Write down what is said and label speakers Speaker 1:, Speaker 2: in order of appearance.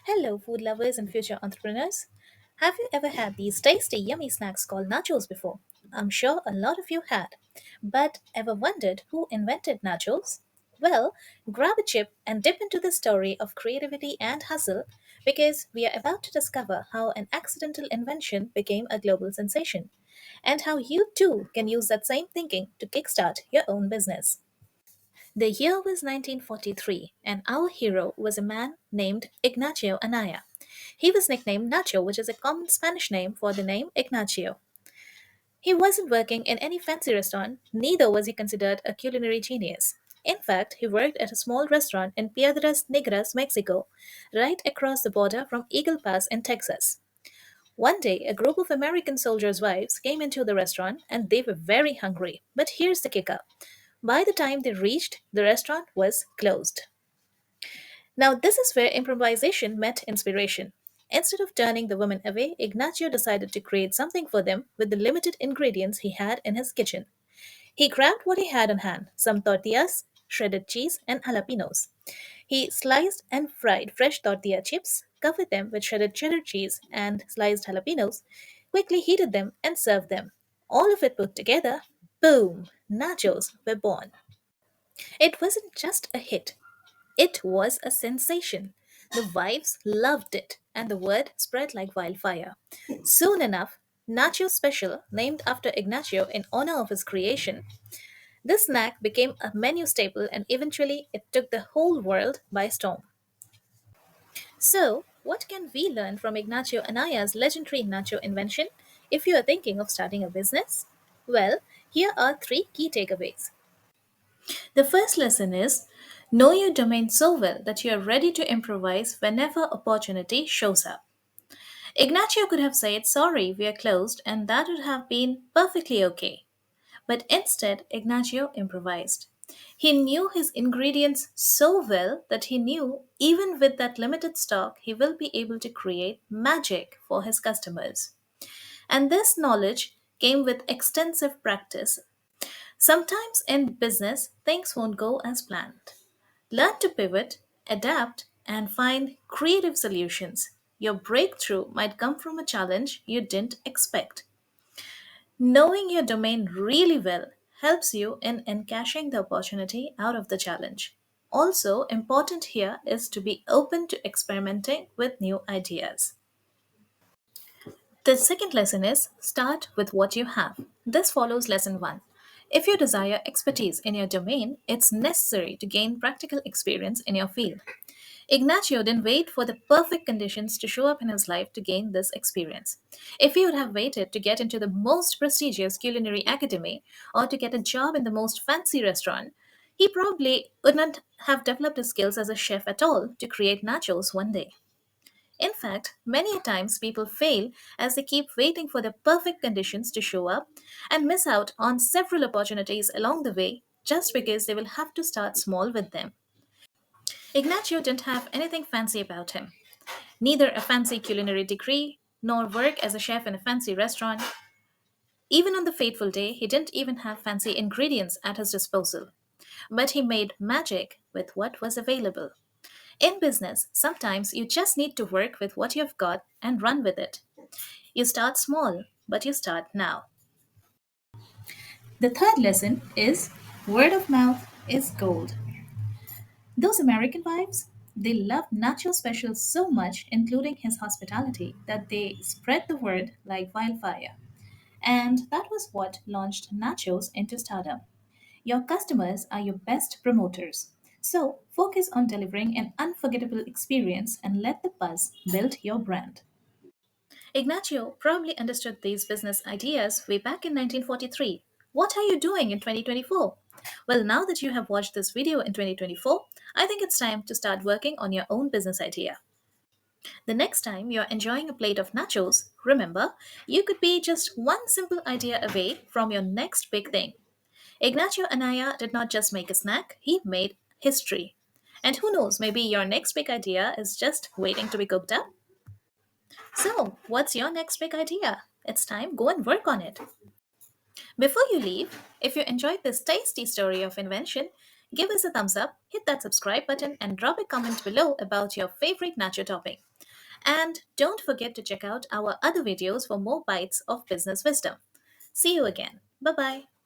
Speaker 1: Hello, food lovers and future entrepreneurs. Have you ever had these tasty, yummy snacks called nachos before? I'm sure a lot of you had. But ever wondered who invented nachos? Well, grab a chip and dip into the story of creativity and hustle because we are about to discover how an accidental invention became a global sensation and how you too can use that same thinking to kickstart your own business. The year was 1943, and our hero was a man named Ignacio Anaya. He was nicknamed Nacho, which is a common Spanish name for the name Ignacio. He wasn't working in any fancy restaurant, neither was he considered a culinary genius. In fact, he worked at a small restaurant in Piedras Negras, Mexico, right across the border from Eagle Pass in Texas. One day, a group of American soldiers' wives came into the restaurant and they were very hungry. But here's the kicker: by the time they reached, the restaurant was closed. Now, this is where improvisation met inspiration. Instead of turning the women away, Ignacio decided to create something for them with the limited ingredients he had in his kitchen. He grabbed what he had on hand: some tortillas, shredded cheese, and jalapenos. He sliced and fried fresh tortilla chips, covered them with shredded cheddar cheese and sliced jalapenos, quickly heated them, and served them. All of it put together, boom! Nachos were born. It wasn't just a hit, it was a sensation. The wives loved it, and the word spread like wildfire. Soon enough, Nacho Special, named after Ignacio in honor of his creation, this snack became a menu staple and eventually it took the whole world by storm. So, what can we learn from Ignacio Anaya's legendary nacho invention if you are thinking of starting a business? Well, here are three key takeaways. The first lesson is: know your domain so well that you are ready to improvise whenever opportunity shows up. Ignacio could have said, "Sorry, we are closed," and that would have been perfectly okay. But instead, Ignacio improvised. He knew his ingredients so well that he knew even with that limited stock, he will be able to create magic for his customers. And this knowledge came with extensive practice. Sometimes in business, things won't go as planned. Learn to pivot, adapt, and find creative solutions. Your breakthrough might come from a challenge you didn't expect. Knowing your domain really well helps you in encashing the opportunity out of the challenge. Also, important here is to be open to experimenting with new ideas. The second lesson is: start with what you have. This follows lesson 1. If you desire expertise in your domain, it's necessary to gain practical experience in your field. Ignacio didn't wait for the perfect conditions to show up in his life to gain this experience. If he would have waited to get into the most prestigious culinary academy or to get a job in the most fancy restaurant, he probably would not have developed his skills as a chef at all to create nachos one day. In fact, many times people fail as they keep waiting for the perfect conditions to show up and miss out on several opportunities along the way just because they will have to start small with them. Ignacio didn't have anything fancy about him, neither a fancy culinary degree nor work as a chef in a fancy restaurant. Even on the fateful day, he didn't even have fancy ingredients at his disposal. But he made magic with what was available. In business, sometimes you just need to work with what you've got and run with it. You start small, but you start now. The third lesson is: word of mouth is gold. Those American wives, they loved Nacho Special so much, including his hospitality, that they spread the word like wildfire. And that was what launched Nachos into stardom. Your customers are your best promoters. So focus on delivering an unforgettable experience and let the buzz build your brand. Ignacio probably understood these business ideas way back in 1943. What are you doing in 2024? Well, now that you have watched this video in 2024, I think it's time to start working on your own business idea. The next time you're enjoying a plate of nachos, remember, you could be just one simple idea away from your next big thing. Ignacio Anaya did not just make a snack, he made history. And who knows, maybe your next big idea is just waiting to be cooked up? So, what's your next big idea? It's time, go and work on it. Before you leave, if you enjoyed this tasty story of invention, give us a thumbs up, hit that subscribe button, and drop a comment below about your favorite nacho topping. And don't forget to check out our other videos for more bites of business wisdom. See you again. Bye bye.